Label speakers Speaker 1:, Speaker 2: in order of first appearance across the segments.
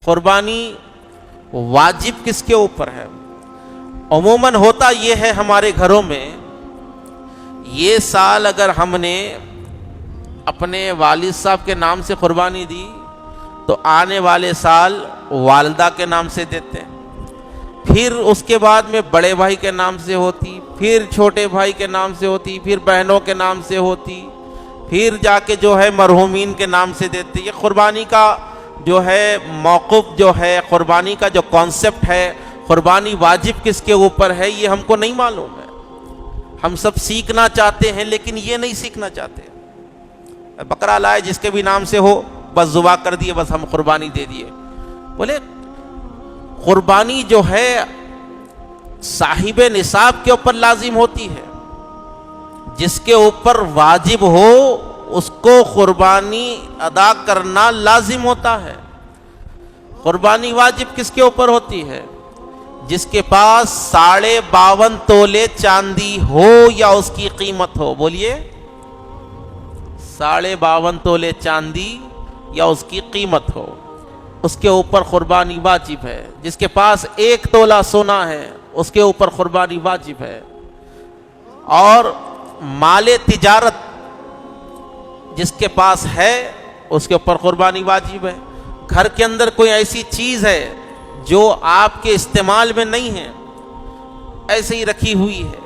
Speaker 1: قربانی واجب کس کے اوپر ہے؟ عموماً ہوتا یہ ہے ہمارے گھروں میں، یہ سال اگر ہم نے اپنے والد صاحب کے نام سے قربانی دی تو آنے والے سال والدہ کے نام سے دیتے ہیں، پھر اس کے بعد میں بڑے بھائی کے نام سے ہوتی، پھر چھوٹے بھائی کے نام سے ہوتی، پھر بہنوں کے نام سے ہوتی، پھر جا کے جو ہے مرحومین کے نام سے دیتے۔ یہ قربانی کا جو ہے موقف جو ہے، قربانی کا جو کانسیپٹ ہے، قربانی واجب کس کے اوپر ہے، یہ ہم کو نہیں معلوم ہے۔ ہم سب سیکھنا چاہتے ہیں لیکن یہ نہیں سیکھنا چاہتے۔ بکرا لائے جس کے بھی نام سے ہو، بس ذبح کر دیے، بس ہم قربانی دے دیے۔ بولے قربانی جو ہے صاحب نصاب کے اوپر لازم ہوتی ہے، جس کے اوپر واجب ہو اس کو قربانی ادا کرنا لازم ہوتا ہے۔ قربانی واجب کس کے اوپر ہوتی ہے؟ جس کے پاس 52.5 تولے چاندی ہو یا اس کی قیمت ہو۔ بولیے 52.5 تولے چاندی یا اس کی قیمت ہو، اس کے اوپر قربانی واجب ہے۔ جس کے پاس 1 تولہ سونا ہے اس کے اوپر قربانی واجب ہے۔ اور مال تجارت جس کے پاس ہے اس کے اوپر قربانی واجب ہے۔ گھر کے اندر کوئی ایسی چیز ہے جو آپ کے استعمال میں نہیں ہے، ایسے ہی رکھی ہوئی ہے،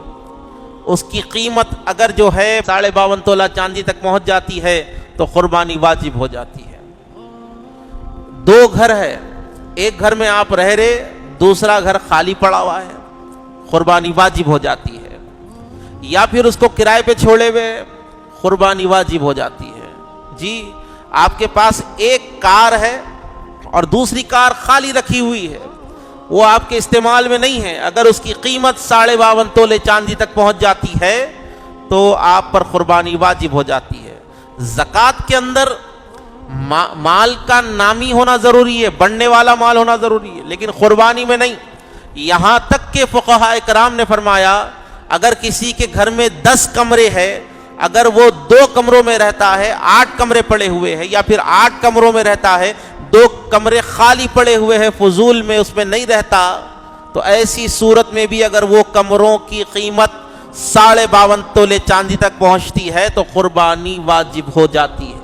Speaker 1: اس کی قیمت اگر جو ہے 52.5 تولہ چاندی تک پہنچ جاتی ہے تو قربانی واجب ہو جاتی ہے۔ 2 گھر ہے، ایک گھر میں آپ رہ رہے، دوسرا گھر خالی پڑا ہوا ہے، قربانی واجب ہو جاتی ہے۔ یا پھر اس کو کرائے پہ چھوڑے ہوئے، قربانی واجب ہو جاتی ہے۔ جی آپ کے پاس ایک کار ہے اور دوسری کار خالی رکھی ہوئی ہے، وہ آپ کے استعمال میں نہیں ہے، اگر اس کی قیمت 52.5 تولے چاندی تک پہنچ جاتی ہے تو آپ پر قربانی واجب ہو جاتی ہے۔ زکوٰۃ کے اندر مال کا نامی ہونا ضروری ہے، بڑھنے والا مال ہونا ضروری ہے، لیکن قربانی میں نہیں۔ یہاں تک کہ فقہاء کرام نے فرمایا اگر کسی کے گھر میں 10 کمرے ہیں، اگر وہ 2 کمروں میں رہتا ہے، 8 کمرے پڑے ہوئے ہیں، یا پھر 8 کمروں میں رہتا ہے، 2 کمرے خالی پڑے ہوئے ہیں فضول میں، اس میں نہیں رہتا، تو ایسی صورت میں بھی اگر وہ کمروں کی قیمت 52.5 تولے چاندی تک پہنچتی ہے تو قربانی واجب ہو جاتی ہے۔